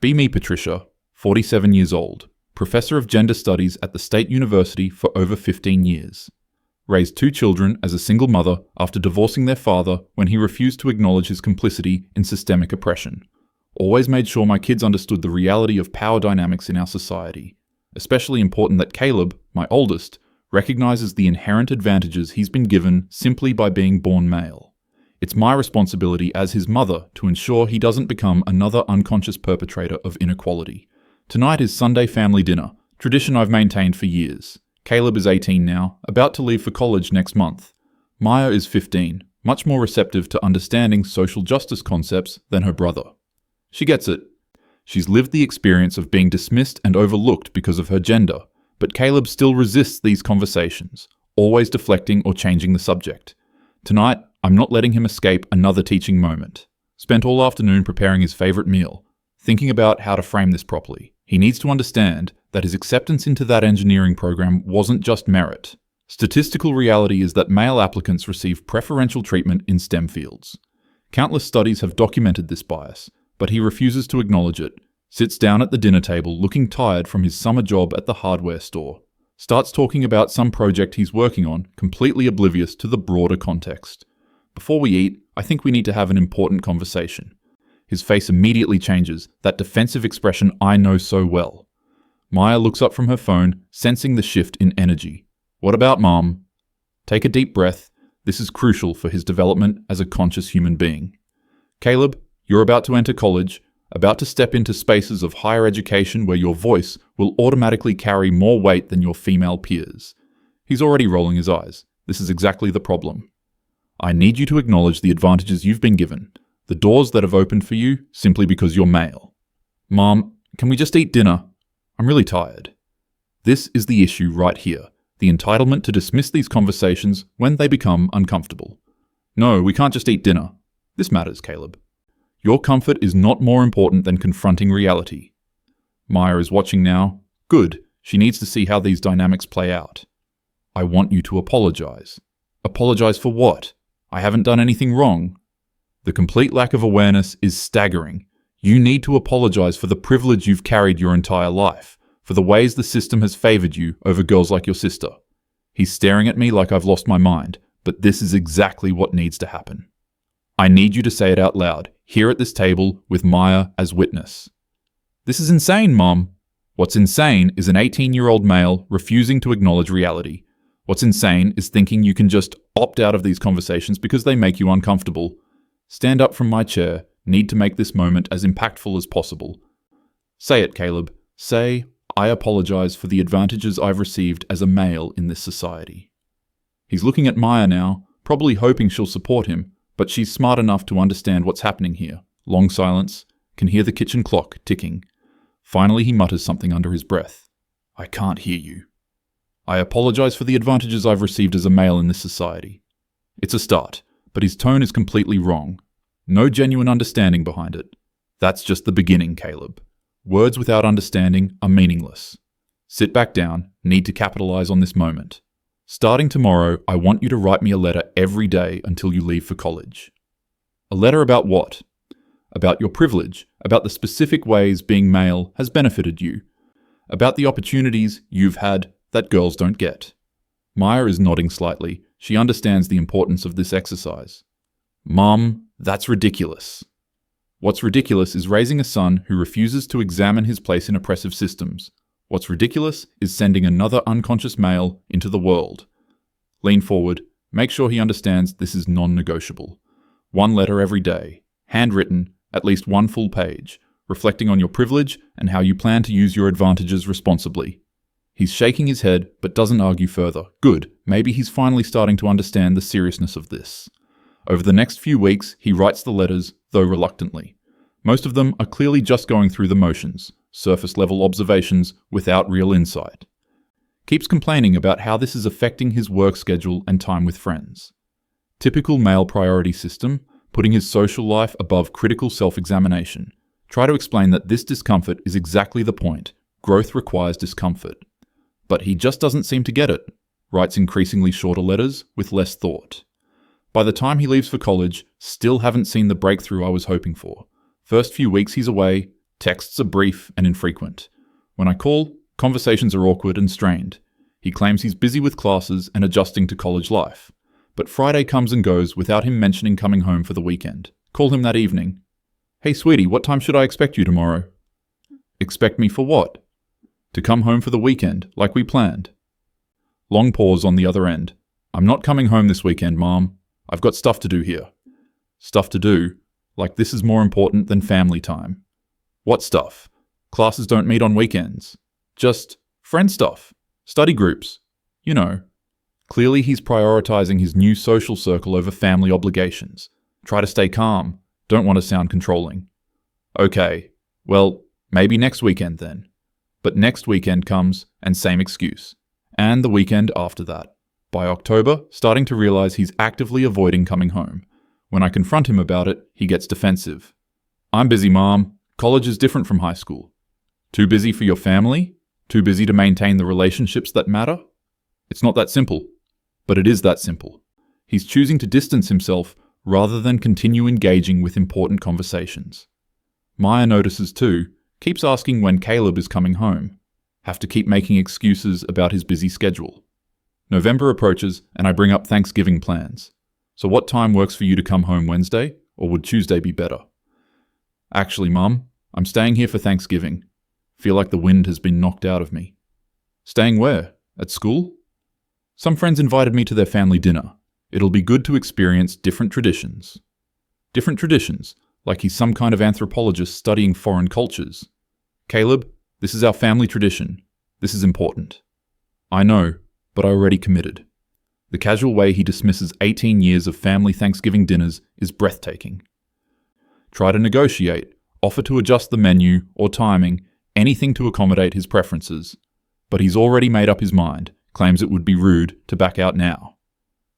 Be me, Patricia, 47 years old, professor of gender studies at the State University for over 15 years. Raised 2 children as a single mother after divorcing their father when he refused to acknowledge his complicity in systemic oppression. Always made sure my kids understood the reality of power dynamics in our society. Especially important that Caleb, my oldest, recognizes the inherent advantages he's been given simply by being born male. It's my responsibility as his mother to ensure he doesn't become another unconscious perpetrator of inequality. Tonight is Sunday family dinner, tradition I've maintained for years. Caleb is 18 now, about to leave for college next month. Maya is 15, much more receptive to understanding social justice concepts than her brother. She gets it. She's lived the experience of being dismissed and overlooked because of her gender, but Caleb still resists these conversations, always deflecting or changing the subject. Tonight, I'm not letting him escape another teaching moment. Spent all afternoon preparing his favorite meal, thinking about how to frame this properly. He needs to understand that his acceptance into that engineering program wasn't just merit. Statistical reality is that male applicants receive preferential treatment in STEM fields. Countless studies have documented this bias, but he refuses to acknowledge it, sits down at the dinner table looking tired from his summer job at the hardware store, starts talking about some project he's working on, completely oblivious to the broader context. Before we eat, I think we need to have an important conversation. His face immediately changes, that defensive expression I know so well. Maya looks up from her phone, sensing the shift in energy. What about Mom? Take a deep breath. This is crucial for his development as a conscious human being. Caleb, you're about to enter college, about to step into spaces of higher education where your voice will automatically carry more weight than your female peers. He's already rolling his eyes. This is exactly the problem. I need you to acknowledge the advantages you've been given, the doors that have opened for you simply because you're male. Mom, can we just eat dinner? I'm really tired. This is the issue right here, the entitlement to dismiss these conversations when they become uncomfortable. No, we can't just eat dinner. This matters, Caleb. Your comfort is not more important than confronting reality. Maya is watching now. Good. She needs to see how these dynamics play out. I want you to apologize. Apologize for what? I haven't done anything wrong. The complete lack of awareness is staggering. You need to apologize for the privilege you've carried your entire life, for the ways the system has favored you over girls like your sister. He's staring at me like I've lost my mind, but this is exactly what needs to happen. I need you to say it out loud, here at this table with Maya as witness. This is insane, Mom. What's insane is an 18-year-old male refusing to acknowledge reality. What's insane is thinking you can just opt out of these conversations because they make you uncomfortable. Stand up from my chair. Need to make this moment as impactful as possible. Say it, Caleb. Say, I apologize for the advantages I've received as a male in this society. He's looking at Maya now, probably hoping she'll support him, but she's smart enough to understand what's happening here. Long silence, can hear the kitchen clock ticking. Finally he mutters something under his breath. I can't hear you. I apologize for the advantages I've received as a male in this society. It's a start, but his tone is completely wrong. No genuine understanding behind it. That's just the beginning, Caleb. Words without understanding are meaningless. Sit back down, need to capitalize on this moment. Starting tomorrow, I want you to write me a letter every day until you leave for college. A letter about what? About your privilege, about the specific ways being male has benefited you, about the opportunities you've had that girls don't get. Maya is nodding slightly. She understands the importance of this exercise. Mom, that's ridiculous. What's ridiculous is raising a son who refuses to examine his place in oppressive systems. What's ridiculous is sending another unconscious male into the world. Lean forward, make sure he understands this is non-negotiable. 1 letter every day, handwritten, at least 1 full page, reflecting on your privilege and how you plan to use your advantages responsibly. He's shaking his head, but doesn't argue further. Good, maybe he's finally starting to understand the seriousness of this. Over the next few weeks, he writes the letters, though reluctantly. Most of them are clearly just going through the motions, surface-level observations without real insight. Keeps complaining about how this is affecting his work schedule and time with friends. Typical male priority system, putting his social life above critical self-examination. Try to explain that this discomfort is exactly the point. Growth requires discomfort. But he just doesn't seem to get it. Writes increasingly shorter letters with less thought. By the time he leaves for college, still haven't seen the breakthrough I was hoping for. First few weeks he's away, Texts are brief and infrequent. When I call, conversations are awkward and strained. He claims he's busy with classes and adjusting to college life. But Friday comes and goes without him mentioning coming home for the weekend. Call him that evening. Hey sweetie, what time should I expect you tomorrow? Expect me for what? To come home for the weekend, like we planned. Long pause on the other end. I'm not coming home this weekend, Mom. I've got stuff to do here. Stuff to do? Like this is more important than family time. What stuff? Classes don't meet on weekends. Just friend stuff. Study groups. You know. Clearly he's prioritizing his new social circle over family obligations. Try to stay calm. Don't want to sound controlling. Okay, well, maybe next weekend then. But next weekend comes, and same excuse. And the weekend after that. By October, starting to realize he's actively avoiding coming home. When I confront him about it, he gets defensive. I'm busy, Mom. College is different from high school. Too busy for your family? Too busy to maintain the relationships that matter? It's not that simple. But it is that simple. He's choosing to distance himself rather than continue engaging with important conversations. Maya notices too, keeps asking when Caleb is coming home. Have to keep making excuses about his busy schedule. November approaches and I bring up Thanksgiving plans. So what time works for you to come home Wednesday, or would Tuesday be better? Actually, Mum, I'm staying here for Thanksgiving. Feel like the wind has been knocked out of me. Staying where? At school? Some friends invited me to their family dinner. It'll be good to experience different traditions. Different traditions, like he's some kind of anthropologist studying foreign cultures. Caleb, this is our family tradition. This is important. I know, but I already committed. The casual way he dismisses 18 years of family Thanksgiving dinners is breathtaking. Try to negotiate, offer to adjust the menu or timing, anything to accommodate his preferences. But he's already made up his mind, claims it would be rude to back out now.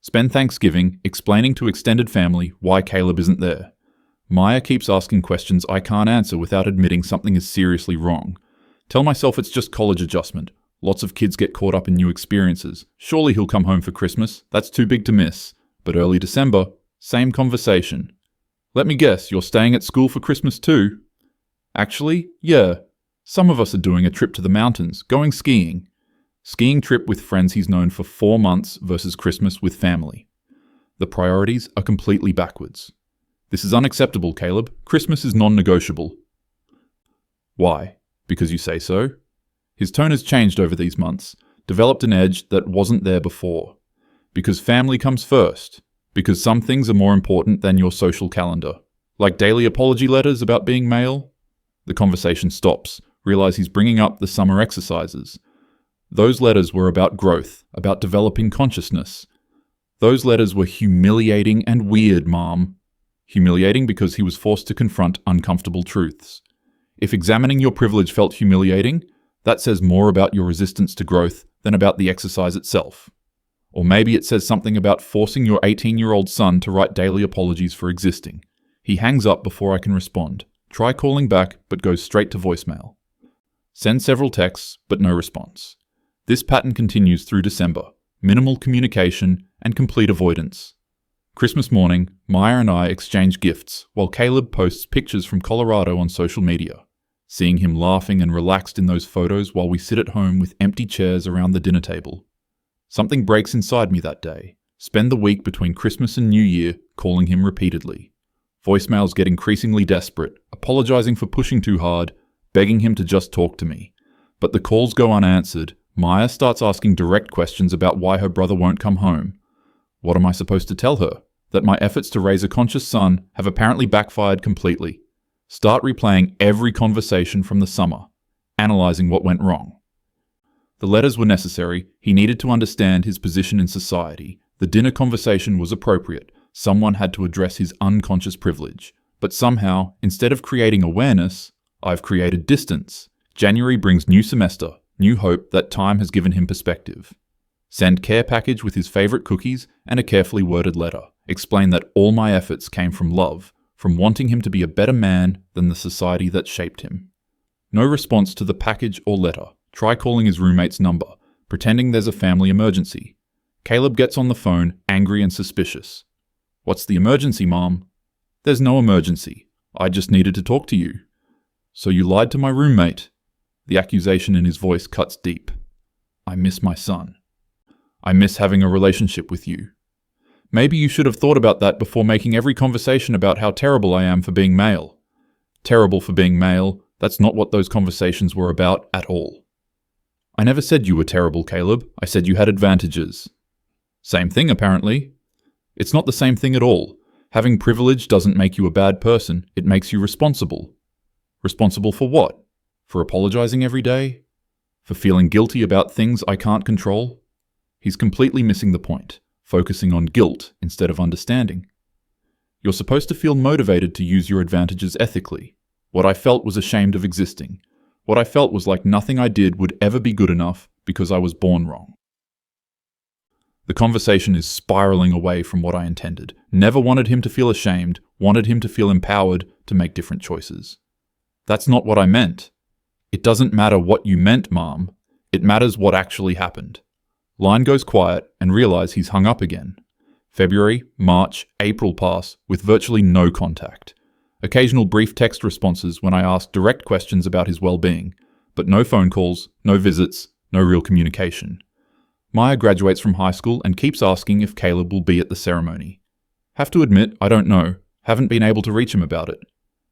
Spend Thanksgiving explaining to extended family why Caleb isn't there. Maya keeps asking questions I can't answer without admitting something is seriously wrong. Tell myself it's just college adjustment. Lots of kids get caught up in new experiences. Surely he'll come home for Christmas. That's too big to miss. But early December, same conversation. Let me guess, you're staying at school for Christmas too? Actually, yeah. Some of us are doing a trip to the mountains, going skiing. Skiing trip with friends he's known for 4 months versus Christmas with family. The priorities are completely backwards. This is unacceptable, Caleb. Christmas is non-negotiable. Why? Because you say so? His tone has changed over these months, developed an edge that wasn't there before. Because family comes first. Because some things are more important than your social calendar. Like daily apology letters about being male. The conversation stops. Realize he's bringing up the summer exercises. Those letters were about growth, about developing consciousness. Those letters were humiliating and weird, Mom. Humiliating because he was forced to confront uncomfortable truths. If examining your privilege felt humiliating, that says more about your resistance to growth than about the exercise itself. Or maybe it says something about forcing your 18-year-old son to write daily apologies for existing. He hangs up before I can respond. Try calling back, but goes straight to voicemail. Send several texts, but no response. This pattern continues through December. Minimal communication and complete avoidance. Christmas morning, Maya and I exchange gifts while Caleb posts pictures from Colorado on social media. Seeing him laughing and relaxed in those photos while we sit at home with empty chairs around the dinner table. Something breaks inside me that day. Spend the week between Christmas and New Year calling him repeatedly. Voicemails get increasingly desperate, apologizing for pushing too hard, begging him to just talk to me. But the calls go unanswered. Maya starts asking direct questions about why her brother won't come home. What am I supposed to tell her? That my efforts to raise a conscious son have apparently backfired completely. Start replaying every conversation from the summer, analyzing what went wrong. The letters were necessary. He needed to understand his position in society. The dinner conversation was appropriate. Someone had to address his unconscious privilege. But somehow, instead of creating awareness, I've created distance. January brings new semester. New hope that time has given him perspective. Send care package with his favorite cookies and a carefully worded letter. Explain that all my efforts came from love, from wanting him to be a better man than the society that shaped him. No response to the package or letter. Try calling his roommate's number, pretending there's a family emergency. Caleb gets on the phone, angry and suspicious. What's the emergency, Mom? There's no emergency. I just needed to talk to you. So you lied to my roommate. The accusation in his voice cuts deep. I miss my son. I miss having a relationship with you. Maybe you should have thought about that before making every conversation about how terrible I am for being male. Terrible for being male, that's not what those conversations were about at all. I never said you were terrible, Caleb. I said you had advantages. Same thing, apparently. It's not the same thing at all. Having privilege doesn't make you a bad person, it makes you responsible. Responsible for what? For apologizing every day? For feeling guilty about things I can't control? He's completely missing the point, focusing on guilt instead of understanding. You're supposed to feel motivated to use your advantages ethically. What I felt was ashamed of existing. What I felt was like nothing I did would ever be good enough because I was born wrong. The conversation is spiraling away from what I intended. Never wanted him to feel ashamed, wanted him to feel empowered to make different choices. That's not what I meant. It doesn't matter what you meant, Mom. It matters what actually happened. Line goes quiet and realize he's hung up again. February, March, April pass with virtually no contact. Occasional brief text responses when I ask direct questions about his well-being, but no phone calls, no visits, no real communication. Maya graduates from high school and keeps asking if Caleb will be at the ceremony. Have to admit, I don't know. Haven't been able to reach him about it.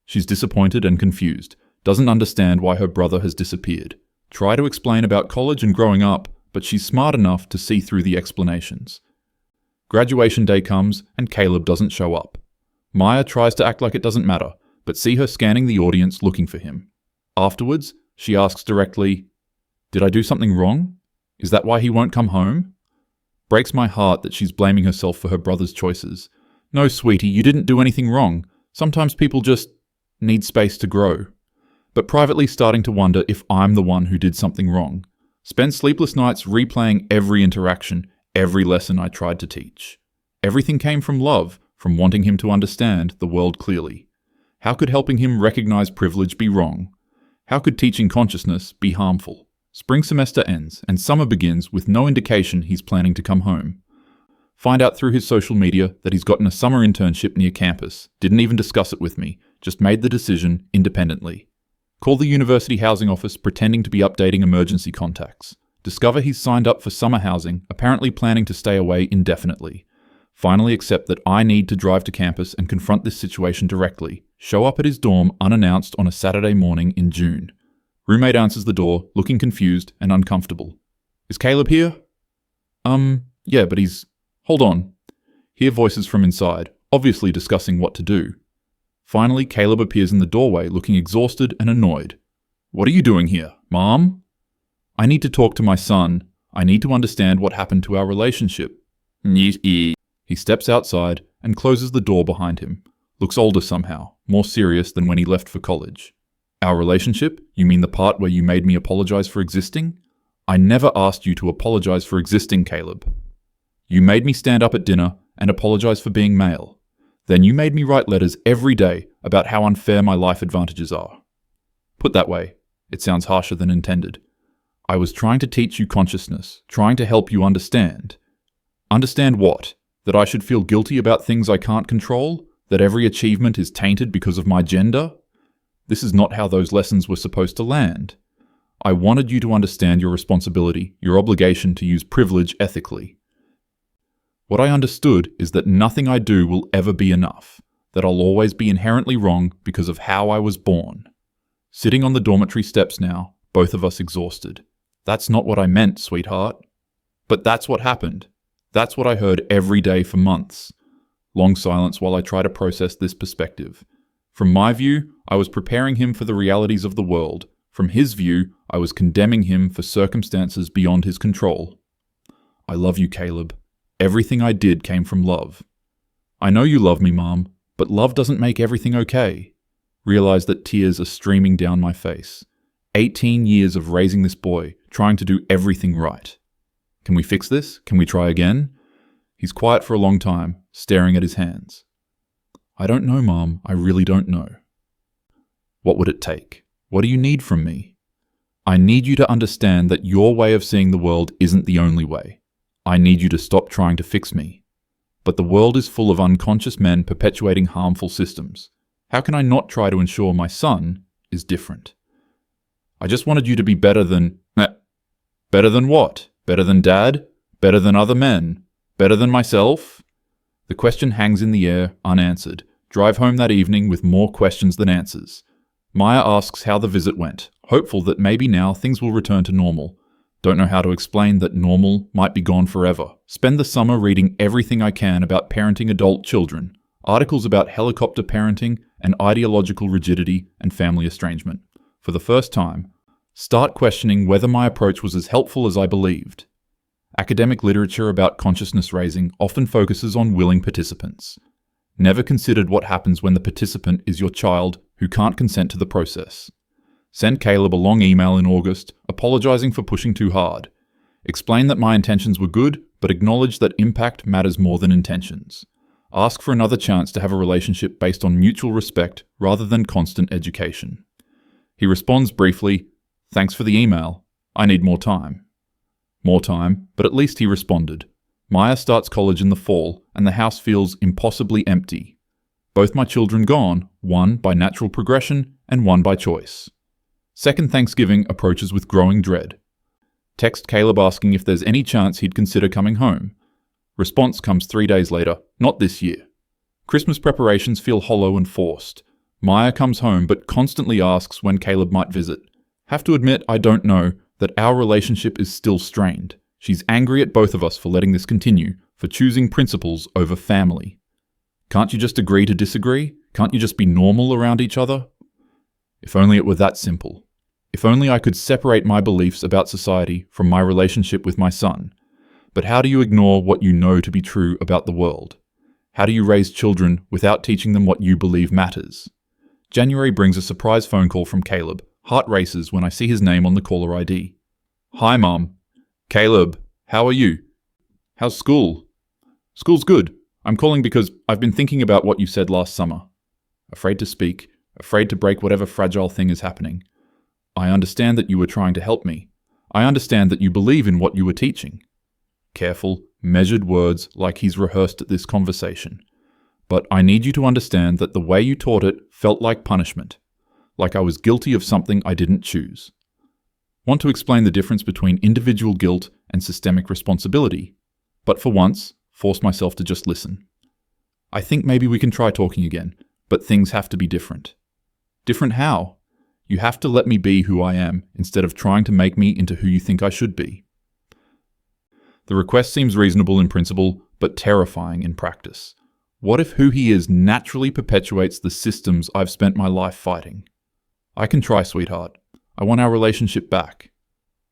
She's disappointed and confused. Doesn't understand why her brother has disappeared. Try to explain about college and growing up, but she's smart enough to see through the explanations. Graduation day comes and Caleb doesn't show up. Maya tries to act like it doesn't matter, but see her scanning the audience looking for him. Afterwards, she asks directly, "Did I do something wrong? Is that why he won't come home?" Breaks my heart that she's blaming herself for her brother's choices. No, sweetie, you didn't do anything wrong. Sometimes people just need space to grow. But privately starting to wonder if I'm the one who did something wrong. Spend sleepless nights replaying every interaction, every lesson I tried to teach. Everything came from love, from wanting him to understand the world clearly. How could helping him recognize privilege be wrong? How could teaching consciousness be harmful? Spring semester ends, and summer begins with no indication he's planning to come home. Find out through his social media that he's gotten a summer internship near campus, didn't even discuss it with me, just made the decision independently. Call the university housing office pretending to be updating emergency contacts. Discover he's signed up for summer housing, apparently planning to stay away indefinitely. Finally accept that I need to drive to campus and confront this situation directly. Show up at his dorm unannounced on a Saturday morning in June. Roommate answers the door, looking confused and uncomfortable. "Is Caleb here?" Yeah, but he's... Hold on. Hear voices from inside, obviously discussing what to do. Finally, Caleb appears in the doorway, looking exhausted and annoyed. "What are you doing here, Mom?" "I need to talk to my son. I need to understand what happened to our relationship." He steps outside and closes the door behind him. Looks older somehow, more serious than when he left for college. "Our relationship? You mean the part where you made me apologize for existing?" "I never asked you to apologize for existing, Caleb. You made me stand up at dinner and apologize for being male. Then you made me write letters every day about how unfair my life advantages are." Put that way, it sounds harsher than intended. I was trying to teach you consciousness, trying to help you understand. Understand what? That I should feel guilty about things I can't control? That every achievement is tainted because of my gender? This is not how those lessons were supposed to land. I wanted you to understand your responsibility, your obligation to use privilege ethically. What I understood is that nothing I do will ever be enough, that I'll always be inherently wrong because of how I was born. Sitting on the dormitory steps now, both of us exhausted. That's not what I meant, sweetheart. But that's what happened. That's what I heard every day for months. Long silence while I try to process this perspective. From my view, I was preparing him for the realities of the world. From his view, I was condemning him for circumstances beyond his control. I love you, Caleb. Everything I did came from love. I know you love me, Mom, but love doesn't make everything okay. Realize that tears are streaming down my face. 18 years of raising this boy, trying to do everything right. Can we fix this? Can we try again? He's quiet for a long time, staring at his hands. I don't know, Mom. I really don't know. What would it take? What do you need from me? I need you to understand that your way of seeing the world isn't the only way. I need you to stop trying to fix me. But the world is full of unconscious men perpetuating harmful systems. How can I not try to ensure my son is different. I just wanted you to be better than... Better than what? Better than Dad? Better than other men? Better than myself? The question hangs in the air, unanswered. Drive home that evening with more questions than answers. Maya asks how the visit went, hopeful that maybe now things will return to normal. Don't know how to explain that normal might be gone forever. Spend the summer reading everything I can about parenting adult children, articles about helicopter parenting and ideological rigidity and family estrangement. For the first time, start questioning whether my approach was as helpful as I believed. Academic literature about consciousness raising often focuses on willing participants. Never considered what happens when the participant is your child who can't consent to the process. Send Caleb a long email in August, apologizing for pushing too hard. Explain that my intentions were good, but acknowledge that impact matters more than intentions. Ask for another chance to have a relationship based on mutual respect rather than constant education. He responds briefly, "Thanks for the email. I need more time." More time, but at least he responded. Maya starts college in the fall, and the house feels impossibly empty. Both my children gone, one by natural progression and one by choice. Second Thanksgiving approaches with growing dread. Text Caleb asking if there's any chance he'd consider coming home. Response comes 3 days later, "Not this year." Christmas preparations feel hollow and forced. Maya comes home but constantly asks when Caleb might visit. Have to admit I don't know that our relationship is still strained. She's angry at both of us for letting this continue, for choosing principles over family. Can't you just agree to disagree? Can't you just be normal around each other? If only it were that simple. If only I could separate my beliefs about society from my relationship with my son. But how do you ignore what you know to be true about the world? How do you raise children without teaching them what you believe matters? January brings a surprise phone call from Caleb. Heart races when I see his name on the caller ID. "Hi, Mom." "Caleb, how are you?" "How's school?" "School's good. I'm calling because I've been thinking about what you said last summer." Afraid to speak, afraid to break whatever fragile thing is happening. "I understand that you were trying to help me. I understand that you believe in what you were teaching." Careful, measured words like he's rehearsed at this conversation. "But I need you to understand that the way you taught it felt like punishment. Like I was guilty of something I didn't choose." Want to explain the difference between individual guilt and systemic responsibility, but for once, force myself to just listen. "I think maybe we can try talking again, but things have to be different." "Different how?" "You have to let me be who I am, instead of trying to make me into who you think I should be." The request seems reasonable in principle, but terrifying in practice. What if who he is naturally perpetuates the systems I've spent my life fighting? "I can try, sweetheart. I want our relationship back."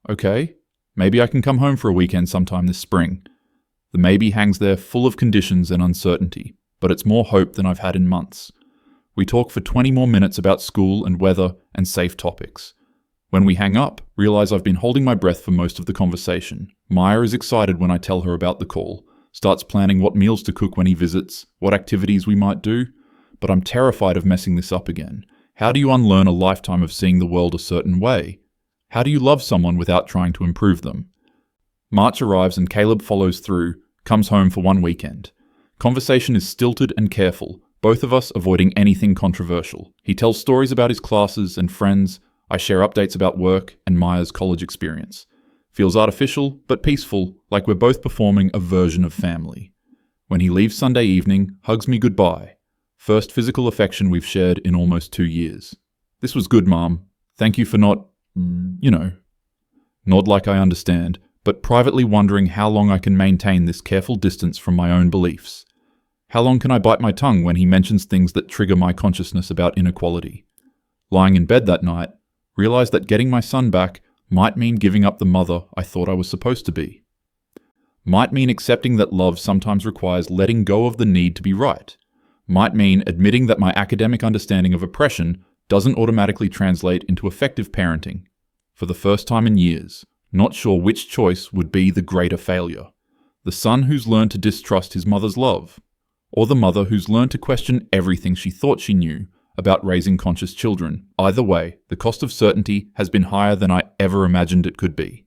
"Okay, maybe I can come home for a weekend sometime this spring." The maybe hangs there full of conditions and uncertainty, but it's more hope than I've had in months. We talk for 20 more minutes about school and weather and safe topics. When we hang up, realize I've been holding my breath for most of the conversation. Maya is excited when I tell her about the call, starts planning what meals to cook when he visits, what activities we might do, but I'm terrified of messing this up again. How do you unlearn a lifetime of seeing the world a certain way? How do you love someone without trying to improve them? March arrives and Caleb follows through, comes home for one weekend. Conversation is stilted and careful, both of us avoiding anything controversial. He tells stories about his classes and friends, I share updates about work and Maya's college experience. Feels artificial, but peaceful, like we're both performing a version of family. When he leaves Sunday evening, hugs me goodbye. First physical affection we've shared in almost 2 years. "This was good, Mom. Thank you for not, Nod like I understand, but privately wondering how long I can maintain this careful distance from my own beliefs. How long can I bite my tongue when he mentions things that trigger my consciousness about inequality? Lying in bed that night, realize that getting my son back might mean giving up the mother I thought I was supposed to be. Might mean accepting that love sometimes requires letting go of the need to be right. Might mean admitting that my academic understanding of oppression doesn't automatically translate into effective parenting. For the first time in years, not sure which choice would be the greater failure. The son who's learned to distrust his mother's love, or the mother who's learned to question everything she thought she knew about raising conscious children. Either way, the cost of certainty has been higher than I ever imagined it could be.